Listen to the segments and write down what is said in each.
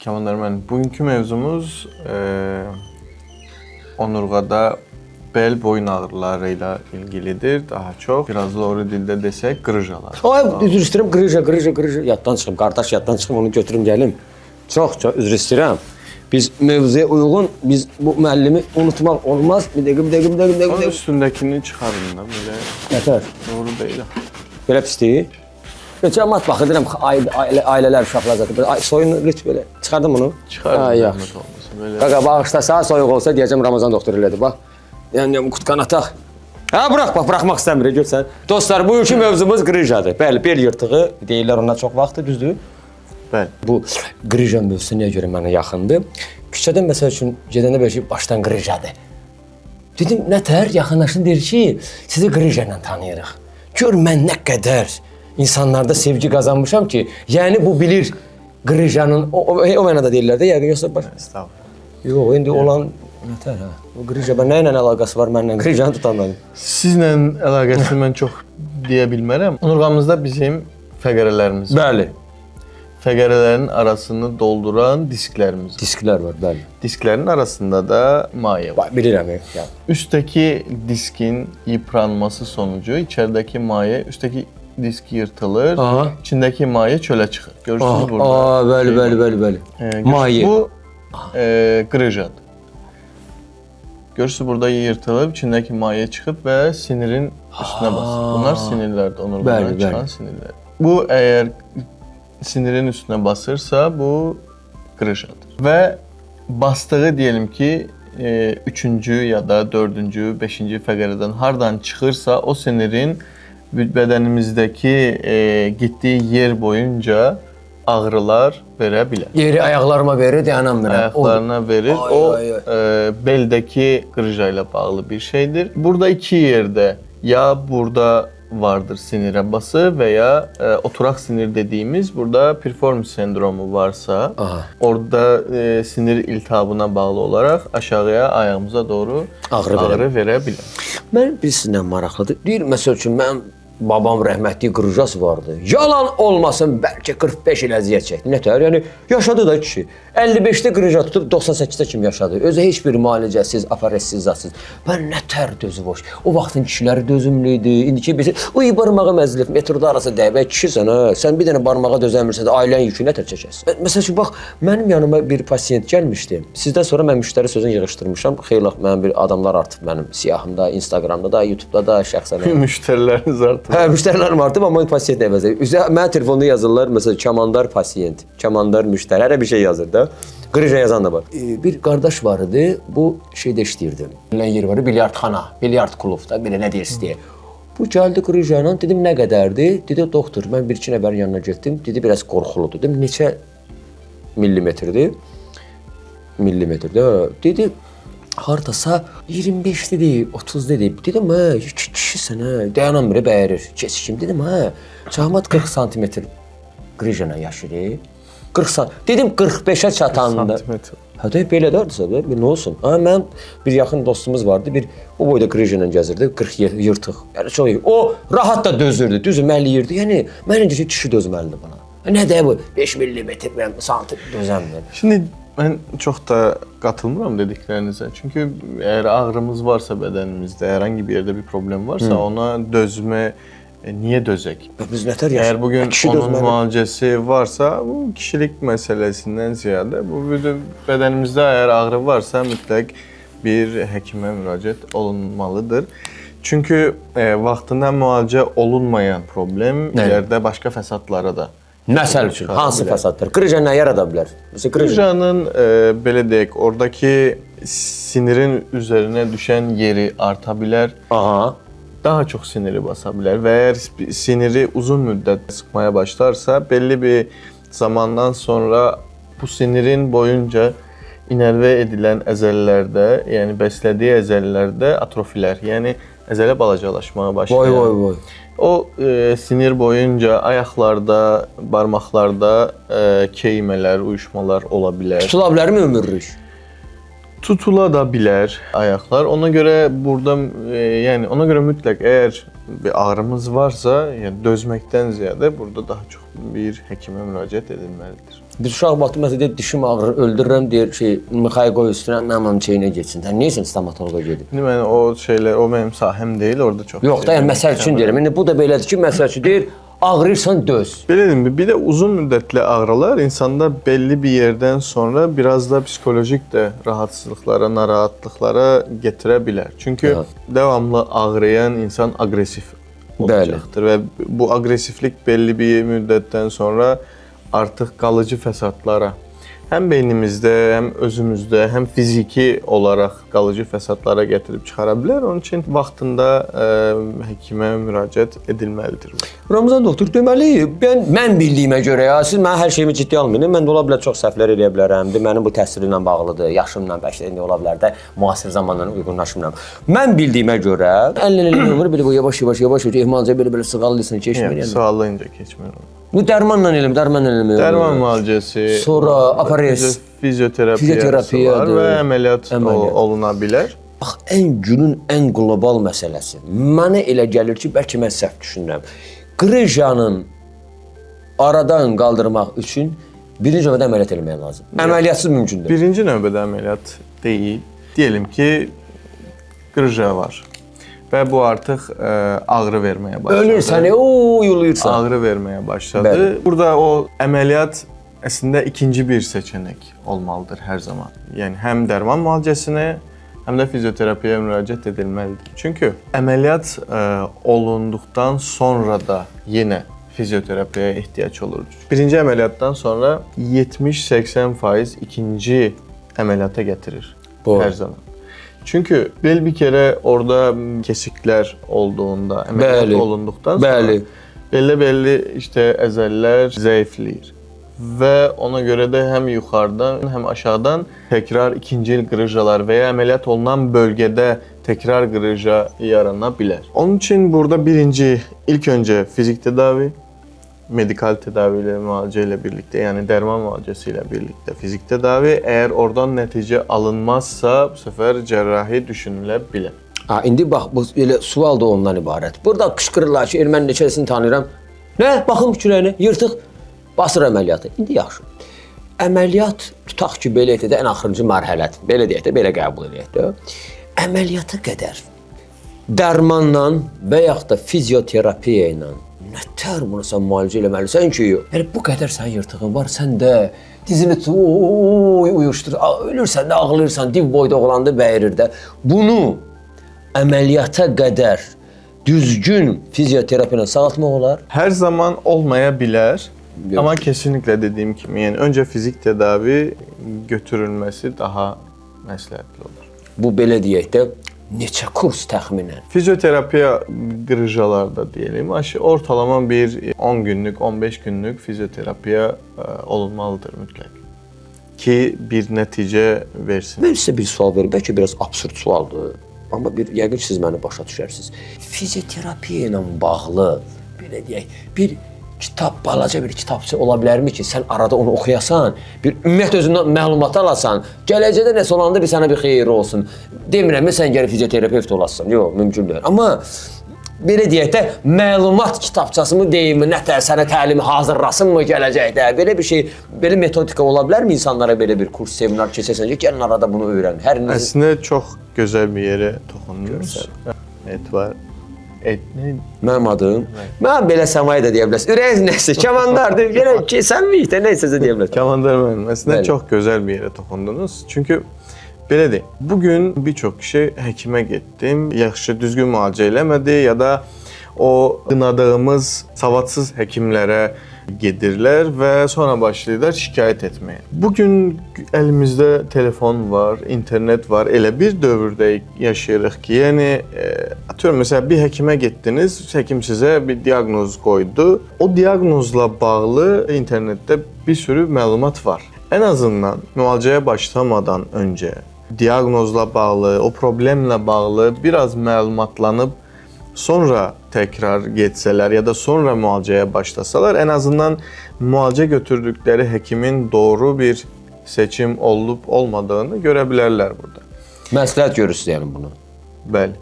Kamanlar müəllim, bugünkü mevzumuz onurğada bel boyun ağrıları ilə ilgilidir. Daha çox, biraz doğru dildə desək, qrıjalar. Ay, üzr istəyirəm, qrıja. Yaddan çıxım, qardaş yaddan çıxım, onu götürüm gəlim. Çox üzr istəyirəm. Biz mövzuya uyğun, biz bu müəllimi unutmaq olmaz. Bir dəqiqə. Onun üstündəkini çıxarın da, belə Yətər. doğru deyil. Belə pisdir. Cəmaat baxır, deyirəm, ailələr, uşaqlar zaten. Soyunu lütf belə. Çıxardım bunu. Çıxarın, Yaxşı. olmasın. Belə. Qaqa, bağışlasa, soyuq olsa deyəcəm, Ramazan doktoru elədi, bax. Yəni, qutqan ataq. Ha, buraxmaq istəmir, görsən. Dostlar, bugünkü mövzumuz qrıjadır. Bəli, bel yırtığı deyirlər ona çox vaxtı, düzdür? Bəli. Bu qrıja mövzusu nəyə görə mənə yaxındır? Küçədən məsəl üçün gedəndə belə şey başdan qrıjadır. Dedim, nətər? Yaxınlaşın deyir ki, sizi qrıja ilə tanıyırıq. Gör mən nə qədər insanlarda sevgi qazanmışam ki, yəni bu bilir qrıjanın, o mənada deyirlər də, yəqin yoxsa baş... Estağfurullah. Yox, indi olan nətər ha? O qrıja, nə ilə əlaqəsi var mənlə qrıjanı tutanların? Sizlə əlaqəsini mən çox deyə bilmərəm. Onurğamızda bizim fəqərələrimiz var. Bəli. Fəqərələrin arasını dolduran disklərimiz var. Disklər var, bəli. Disklərin arasında da maye var. Bilirəm. Üstteki diskin yıpranması sonucu içerideki maye, üstteki disk yırtılır, Aha. içindeki maye çöle çıkır. Görürsünüz burada. Bəli. Maye. Bu qrıjadır. Görürsünüz burada yırtılıb, içindeki maye çıxıb və sinirin üstünə basır. Bunlar sinirlərdir, onurğadan çıxan sinirlər. Bu əgər sinirin üstünə basırsa, bu qrıjadır. Və bastığı diyelim ki, 3-cü ya da 4-cü, 5-ci fəqərədən hardan çıxırsa, o sinirin bədənimizdəki gittiyi yer boyunca ağrılar verə bilər. Yeri ayaqlarıma verir, dayanamıram. Ayaqlarına verir. O beldəki qrıja ilə bağlı bir şeydir. Burada iki yerde, ya burada vardır sinirə bası və ya oturaq sinir dediğimiz burada piriformis sendromu varsa, orada sinir iltihabına bağlı olaraq aşağıya ayağımıza doğru ağrı verə bilər. Mən bir sizinlə maraqlıdır. Deyir, məsəl üçün, mən babam rəhmətli qrıjas vardı. Yalan olmasın, bəlkə 45 il əziyyət çəkdi. Nətər? Yəni, yaşadı da kişi. 55-də qrıja tutub 98-də kim yaşadı? Özü heç bir müalicəsiz, aparətsiz, zatsız. Mən nətər dözü boş. O vaxtın kişiləri dözümlü idi. İndiki birisi, uy, barmağım əzilib, metroda arası dəvə kişisən, ha. Sən bir dənə barmağa dözəmirsən, ailən yükü nətər çəkərsən? Məsəl üçün, bax, mənim yanıma bir pasiyent gəlmişdi. Sizdən sonra mən müştəri sözünü yığışdırmışam. Xeyli mənim bir adamlar artıb mənim siyahımda, Instagramda da, YouTube'da da, şəxsən. Müştəriləriniz artıb. Hə, müştərilərim artıb, amma pasiyent əvəzə. Mənə telefonda yazırlar, məsələn, kamandar pasiyent, kamandar müştəri, hər bir şey yazır da. Qrıja yazan da var. Bir qardaş var idi, bu şeydə işləyirdi. Bilən yer var, bilyardxana, bilyard klubda, belə nə deyirsiz deyə. Bu gəldi qrıja ilə, dedim, nə qədərdir? Dedi, doktor, mən bir-iki nəfərin yanına getdim, dedi, biraz qorxuludur. Dedim, neçə millimetrdir? Millimetrdir, dedi, hardasa 25 dedi, 30 dedi. Dedim, hə, kişisən, hə, dayanamır, bəyirir, keçikim. Dedim, hə, Cahmat 40 santimetr qrıjana yaşayır. 40 santimetr. Dedim, 45'ə çatanda. Hə, də, belə dərdirsə, nə olsun? Hə, mən bir yaxın dostumuz vardı, bir o boyda qrıjana gəzirdi, 40 yırtıq. Yəni, çox iyi. O, rahat da dözürdü, düzməliyirdi. Yəni, məncə kişi dözməlidir buna. Nə də bu, 5 millimetr, santimetr dözəmdir. Şimdi ben çok da katılmıram dediklerinize. Çünkü eğer ağrımız varsa bedenimizde, herhangi bir yerde bir problem varsa ona dözme, niye dözek? Biz nətər yaşayır? Eğer bugün onun mualicesi varsa bu kişilik meselesinden ziyade bu bedenimizde eğer ağrı varsa mütləq bir həkimə müraciət olunmalıdır. Çünkü vaxtında müalicə olunmayan problem ileride başka fəsadlara da Məsəl üçün, hansı fəsadlar? Qrıja nə yarada bilər? Qrıjanın, belə deyək, oradaki sinirin üzerine düşen yeri arta bilər. Aha. Daha çok siniri basa bilər və eğer siniri uzun müddət sıkmaya başlarsa belli bir zamandan sonra bu sinirin boyunca inerve edilen əzələlərdə, yəni bəslədiyi əzələlərdə atrofilər, yəni əzələ balacalaşmaya başlayır. Vay. O sinir boyunca ayaqlarda, barmaqlarda keymələr, uyuşmalar ola bilər. Tutula bilərmi ömürlük? Tutula da bilər ayaqlar. Ona göre burada yani ona göre mütləq eğer bir ağrımız varsa, yani dözməkdən ziyade burada daha çok bir həkimə müraciət edilməlidir. Biz uşaq vaxtı məsələn deyir, dişim ağrır, öldürürəm deyir Mixail qoy üstünə, nəmin şeyinə getsin. Sən niyə stomatoloqa gedib? İndi mən o şeylər, o mənim sahəm deyil, orada çox. Yox da, yəni məsəl üçün deyirəm. İndi bu da belədir ki, məsəl üçün deyir, ağrıyırsan döz. Belə deyim, bir də uzun müddətli ağrılar insanda belli bir yerdən sonra biraz da psixolojik də rahatsızlıqlara, narahatlıqlara gətirə bilər. Çünki davamlı ağrıyan insan aqressiv olacaqdır və bu aqressivlik belli bir müddətdən sonra artıq qalıcı fəsadlara, həm beynimizdə, həm özümüzdə, həm fiziki olaraq qalıcı fəsadlara gətirib çıxara bilər. Onun üçün vaxtında həkimə müraciət edilməlidir. Ramazan doktor, deməli, mən bildiyimə görə ya, siz mənim hər şeyimi ciddi almayın. Mən də ola bilər çox səhvlər eləyə bilərəm. Mənim bu təhsilimlə bağlıdır, yaşımla bəlkə də ola bilər də müasir zamanla uyğunlaşmıram. Mən bildiyimə görə 50 illik ömür belə bu yavaş-yavaş ehmalca belə sığallıysan keçmir yəni. Sığallayınca keçmir. Bu dərmanla elm. Dərman müalicəsi, sonra apares, fizioterapiya və əməliyyat oluna bilər. Bax, günün ən qlobal məsələsi. Mənə elə gəlir ki, bəlkə mən səhv düşünürəm. Qrıjanın aradan qaldırmaq üçün birinci növbədə əməliyyat eləmək lazım. Əməliyyatsız mümkündür. Birinci növbədə əməliyyat deyil. Deyəlim ki, qrıja var. Və bu artıq ağrı verməyə başladı. Ölürsən, yuluyursan. Ağrı verməyə başladı. Bəli. Burada o əməliyyat əslində ikinci bir seçenek olmalıdır hər zaman. Yəni həm dərman müalicəsinə, həm də fizioterapiyaya müraciət edilməlidir. Çünki əməliyyat olunduqdan sonra da yenə fizioterapiyaya ehtiyac olur. Birinci əməliyyatdan sonra 70-80% ikinci əməliyyata gətirir hər zaman. Çünki bir kere orada kesiklər olduğunda, əməliyyat olunduqdan sonra belli işte əzəllər zəifləyir. Və ona görə də həm yuxarıdan, həm aşağıdan təkrar ikinci il qrıjalar və ya əməliyyat olunan bölgədə təkrar qrıja yarana bilər. Onun üçün burada ilk öncə fizik tədavi, medikal tədavi ilə, müalicə ilə birlikdə, yəni dərman müalicəsi ilə birlikdə fizik tədavi, əgər oradan nəticə alınmazsa, bu səfər cərrahi düşünülə bilər. İndi bax, bu elə sual da ondan ibarət. Burada qışqırırlar ki, mən neçəsini tanıyıram. Nə? Baxın kürəyinə, yırtıq, basır əməliyyatı. İndi yaxşı. Əməliyyat, tutaq ki, belə etə də ən axırıncı mərhələdir. Belə deyək də, belə qəbul edək də. Əməliyyata qədər dərmanla və yaxud da fizioterapiya ilə nətər bunu sən müalicə eləməlisən ki, yəni bu qədər sənin yırtığın var, sən də dizini uyuşdur, ölürsən də, ağlayırsan, div boyda oğlandı bəyirir də. Bunu əməliyyata qədər düzgün fizioterapiya ilə sağaltmaq olar? Hər zaman olmaya bilər, amma kesinlikle dediyim kimi, yəni öncə fizik tədavi götürülməsi daha məsləhətli olur. Bu belə deyək də, neçə kurs təxminən? Fizioterapiya qrıjalarda deyəlim, ortalama bir 10 günlük, 15 günlük fizioterapiya olunmalıdır mütləq ki, bir nəticə versin. Mən sizə bir sual verim, bəlkə biraz absurd sualdır, amma yəqin ki, siz məni başa düşərsiniz. Fizioterapiya ilə bağlı, belə deyək, bir kitab, balaca bir kitabçı ola bilərmi ki, sən arada onu oxuyasan, bir ümumiyyət özündən məlumat alasan, gələcəkdə nəsə olanda bir sənə bir xeyri olsun. Demirəm, sən gəlib fizioterapevt olasın, yox, mümkün deyil. Amma belə deyək də, məlumat kitabçası mı deyim, nətər sənə təlimi hazırlasın mı gələcəkdə? Belə bir şey, belə metodika ola bilərmi insanlara belə bir kurs, seminar keçəsən ki, gəlin arada bunu öyrənin. Əslində çox gözəl bir yerə toxundunuz. Etibar. Mənim adım. Mən belə Səmaya da deyə bilərsin. Ürəyiz nəsə, kamandardır. Gələk ki, sən miyik də neysə deyə bilərsin. Kamandar mənim. Əslində çox gözəl bir yerə toxundunuz. Çünki belə deyim, bugün bir çox kişi həkimə getdim, yaxşı, düzgün müalicə eləmədi ya da o qınadığımız savadsız həkimlərə gedirlər və sonra başlayırlar şikayət etməyə. Bugün əlimizdə telefon var, internet var. Elə bir dövrdə yaşayırıq ki, yəni atıyorum məsələn bir həkimə getdiniz, həkim sizə bir diaqnoz qoydu. O diaqnozla bağlı internetdə bir sürü məlumat var. Ən azından müalicəyə başlamadan öncə diaqnozla bağlı, o problemlə bağlı biraz məlumatlanıb sonra təkrar getsələr ya da sonra müalicəyə başlasalar, ən azından müalicə götürdükləri həkimin doğru bir seçim olub-olmadığını görə bilərlər burada. Məsləhət görürsünüz yəni bunu. Bəli.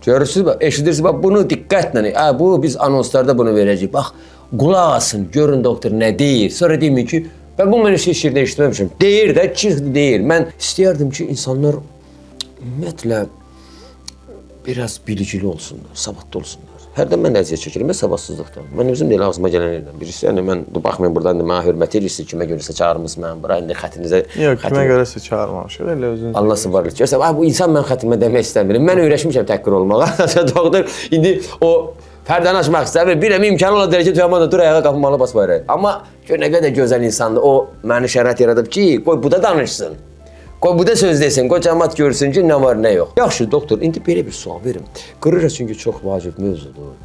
Görürsünüz, bax, eşidirsiniz, bax, bunu diqqətlə, bu biz anonslarda bunu verəcəyik. Bax, qulaq asın, görün doktor nə deyir. Sonra deyin ki, Ben bunu heç şirdə eşitməmişəm. Deyir də, çıxdı deyir. Mən istəyərdim ki, insanlar ümumiyyətlə biraz bilicili olsunlar, savadlı olsunlar. Hərdən mən əziyyət çəkirəm, savadsızlıqdan. Mən özüm də elə ağzıma gələnlərdən birisi. Yəni mən baxmayın buradan da mənə hörmət edirsiniz, kimə görəsə çağırmısınız mən bura indi xətrinizə. Yox, kimə görəsə çağırmamışıq. Elə özünüz. Allah sıbarlıq. Görsə, bu insan mən xətrimə demək istəmirəm. Mən öyrəşmişəm təhqir olmağa. Doktor indi o pərdəni açmaq istəmir. Bir imkanı ola dərəcə tüyəman da dur ayağa qalxmalı bas bayrağı. Amma gör nə qədər gözəl insandır. O məni şərait yaradıb ki, qoy bu da danışsın. Qoy bu da söz desin, qoy cəmaət görsün ki, nə var, nə yox. Yaxşı, doktor, indi belə bir sual verim. Qrıja çünki çox vacib mövzudur.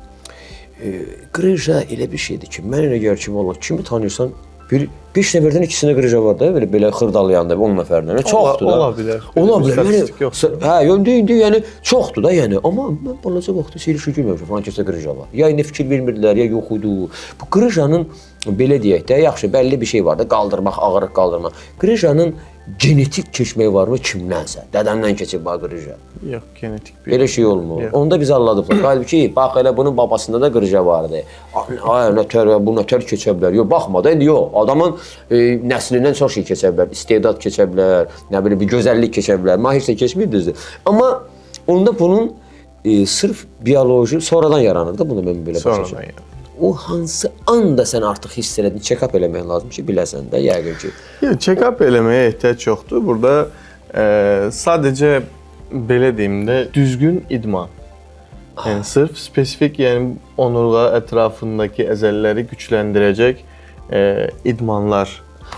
Qrıja elə bir şeydir ki, mən elə gəlir ki, vallahi kimi tanıyırsan, bir 5 nəfərdən ikisində qrıja var da, belə xırdalayanda 10 nəfərdən. Çoxdur da. Ola bilər. Ola bilər. Statistik yoxdur. Hə, indi yəni çoxdur da, yəni. Amma mən balaca vaxtda seyirci görməmişəm, falan kəsə qrıja var. Ya indi fikir vermirdilər, ya yox idi. Bu qrıjanın belə deyək də, yaxşı, bəlli bir şey var da, qaldırmaq, ağırlıq qaldırmaq. Qrıjanın genetik keçməyi varmı kimdənsə? Dədəmdən keçib bax qrıja. Yox, genetik bir. Belə şey olmur. Onda biz anladıqlar. Halbuki bax elə bunun babasında da qrıja vardı. Ay, nətər bu nətər keçə bilər. Yox, baxma da indi yox. Adamın nəslindən çox şey keçə bilər. İstedad keçə bilər, nə bilim bir gözəllik keçə bilər. Mən heç də keçmirdi. Amma onda bunun sırf bioloji sonradan yaranır da bunu mən belə başa düşürəm. O hansı anda sən artıq hiss elədin, check-up eləmək lazım ki, biləsən də, yəqin ki. Yox, check-up eləməyə ehtiyac yoxdur. Burada sadəcə belə deyim də düzgün idman. Yəni sırf spesifik, yəni onurğa ətrafındakı əzələləri gücləndirəcək idmanlar.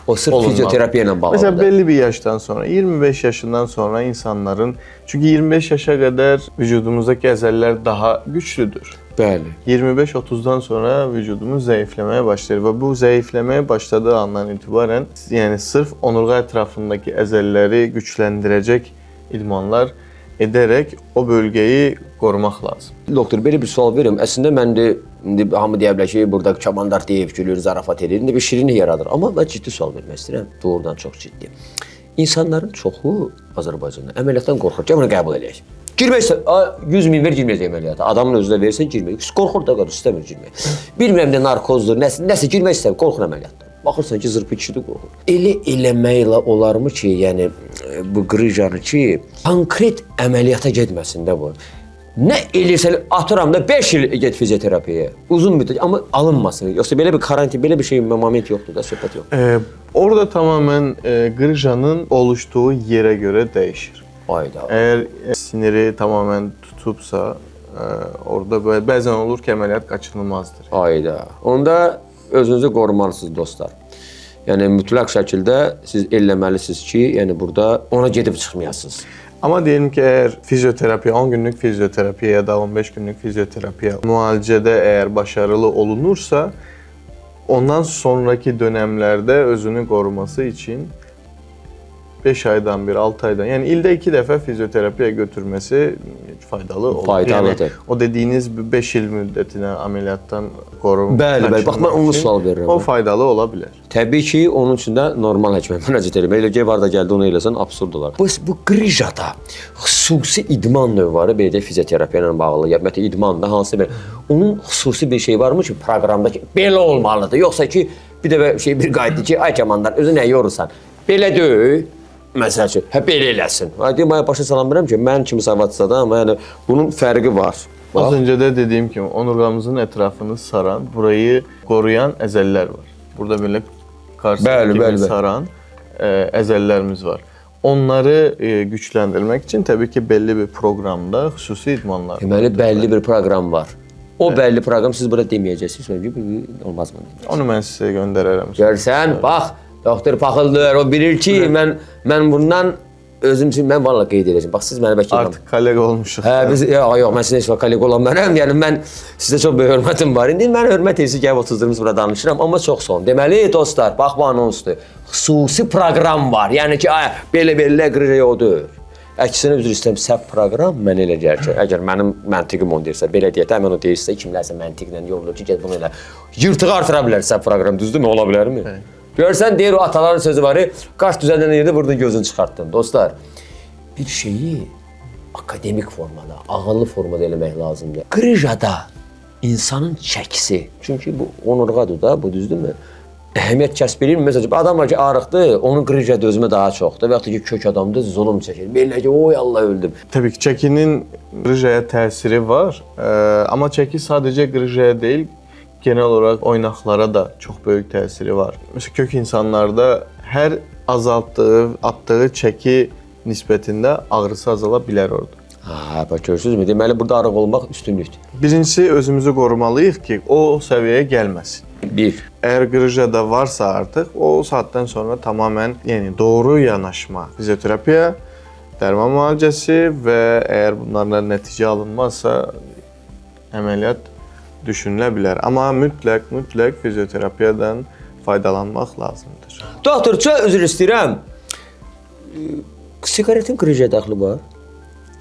O sırf fizioterapiya ilə bağlıdır. Məsələn, belli bir yaşdan sonra, 25 yaşından sonra insanların, çünki 25 yaşa qədər vücudumuzdakı əzələlər daha güclüdür. Bəli. 25-30-dan sonra vücudumuz zəifləməyə başlayır və bu zəifləməyə başladığı andan etibarən, yəni sırf onurğa ətrafındakı əzələləri gücləndirəcək idmanlar edərək o bölgəyi qorumaq lazım. Doktor, belə bir sual verirəm. Əslində mən də indi hamı deyə bilər ki, burada kamandar deyib, gülür, zarafat edir. İndi bir şirinlik yaradır. Amma mən ciddi sual vermək istəyirəm. Doğrudan çox ciddi. İnsanların çoxu Azərbaycanda əməliyyatdan qorxur ki, bunu qəbul edək. Girmək istər, 100 min ver girməyəcək əməliyyata. Adamın özünə versən girmək. Qorxur da qarşı istəmir girmək. Bilmirəm də narkozdur, nəsə girmək istəmir, qorxur əməliyyatdan. Baxırsan ki, zırpı kişidir, qorxur. Elə eləməklə olarmı ki, yəni bu qrıjanı ki, konkret əməliyyata getməsin də bu. Nə elirsə, atıram da 5 il get fizioterapiyaya. Uzun müddət, amma alınmasın. Yoxsa belə bir karantin, belə bir şey, moment yoxdur da, söhbət yoxdur. Orada tamamən qrıjanın oluşduğu yerə görə dəyişir. Ayda. Əgər siniri tamamən tutubsa, orada bəzən olur ki, əməliyyat qaçınılmazdır. Ayda. Onda özünüzü qorumalısınız dostlar. Yəni mütləq şəkildə siz eləməlisiniz ki, yəni burada ona gedib çıxmayasınız. Amma deyim ki, əgər fizioterapiya, 10 günlük fizioterapiya ya da 15 günlük fizioterapiya müalicədə əgər başarılı olunursa, ondan sonraki dönəmlərdə özünü qoruması üçün 5 aydan bir, 6 aydan, yəni ildə 2 dəfə fizioterapiya götürməsi faydalı olur. Faydalıdır. Yəni, o dediyiniz 5 il müddətinə əməliyyatdan qorunmaq. Bəli, bax mən onu sual verirəm. O faydalı ola bilər. Təbii ki, onun üçün də normal həkimə müraciət etmək. Elə ki, var da gəldi onu eləsən absurd olar. Bu qrıjada xüsusi idman növü var, belə deyək fizioterapiya ilə bağlı, ya ümumiyyətlə idmanda hansı bir onun xüsusi bir şey varmı ki, proqramda ki, belə olmalıdır. Yoxsa ki, bir də şey bir qayıtdı ki, ay kamandar, özü nə yorursan? Belə deyil. Məsəl üçün, belə eləsin. Deyim, başa salamıram ki, mən kimi savadsız adam, amma yəni bunun fərqi var. Az öncə də dediyim kimi, onurğamızın ətrafını saran, burayı qoruyan əzəllər var. Burada belə qarşısındakı saran əzəllərimiz var. Onları gücləndirmək üçün təbii ki, bəlli bir proqramda xüsusi idmanlar var. Deməli, bəlli bir proqram var. O bəlli proqram siz burada deməyəcəksiniz, olmazmı? Onu mən sizə göndərərəm. Görsən, bax. Doktor paxıldır, o bilir ki, mən bundan özüm üçün mən vallahi qeyd edəcəm. Bax siz mənə bəlkə artıq kollega olmuşuq. Hə, biz yox, mən sizə heç vaxt kollega olan mənəm. Yəni mən sizə çox böyük hörmətim var. İndi mən hörmət edirəm ki, gəlib otuzdurmuş burada danışıram, amma çox son. Deməli dostlar, bax bu anonsdur. Xüsusi proqram var. Yəni ki, belə qrıja yoxdur. Əksinə üzr istəyirəm, səhv proqram mən elə gəlir ki, əgər mənim məntiqim onu deyirsə, belə deyək də, mən onu deyirsə, kimlərsə məntiqlə yollayır ki, gəl bunu elə yırtığı artıra bilər səhv proqram, düzdürmü? Ola bilərmi? Görsən, deyir o ataların sözü var, qaş düzəldən yerdə buradan gözünü çıxartdın. Dostlar, bir şeyi akademik formada, ağıllı formada eləmək lazımdır. Qrıjada insanın çəkisi, çünki bu onurğadır da, bu düzdürmü? əhəmiyyət kəsb edir. Məsələn, adam var ki, arıqdır, onun qrıja dözümü daha çoxdur. Və yaxud da ki, kök adamdır, zulm çəkir. Belə ki, oy Allah öldüm. Təbii ki, çəkinin qrıjaya təsiri var. Amma çəki sadəcə qrıjaya deyil, genel olaraq oynaqlara da çox böyük təsiri var. Məsələn, kök insanlarda hər azaltdığı, atdığı çəki nisbətində ağrısı azala bilər orada. Ha, bax görürsünüzmü? Deməli burada arıq olmaq üstünlükdür. Birincisi özümüzü qorumalıyıq ki, o səviyyəyə gəlməsin. Bir. Əgər qrıjada varsa artıq, o saatdan sonra tamamən, yəni doğru yanaşma, fizioterapiya, dərman müalicəsi və əgər bunlarla nəticə alınmazsa, əməliyyat düşünülə bilər. Amma mütləq fizioterapiyadan faydalanmaq lazımdır. Doktor, çox üzr istəyirəm. Siqaretin qrıja daxili var?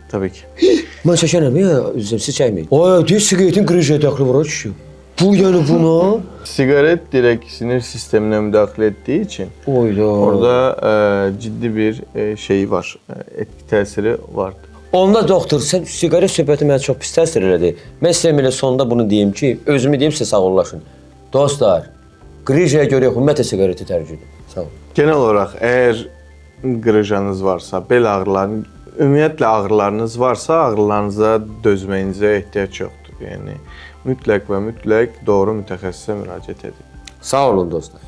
Təbii ki. Mən çəkənəm ya, üzrüm, siz çəkməyin. Ay, deyir siqaretin qrıja daxili var, kişi. Bu yəni buna? Siqaret direkt sinir sisteminə müdaxilə etdiyi üçün Oyda. orada ciddi bir şey var, etki təsiri vardır. Onda doktor, sən siqaret söhbəti mənə çox pis təsir elədi. Mən sizə elə sonda bunu deyim ki, özümü deyim sizə sağollaşın. Dostlar, qrıjaya görə ümumiyyətlə siqareti tərcih edin. Sağ olun. Genel olaraq əgər qrıjanız varsa, bel ağrıları, ümumiyyətlə ağrılarınız varsa, ağrılarınıza dözməyinizə ehtiyac yoxdur. Yəni mütləq və mütləq doğru mütəxəssisə müraciət edin. Sağ olun dostlar.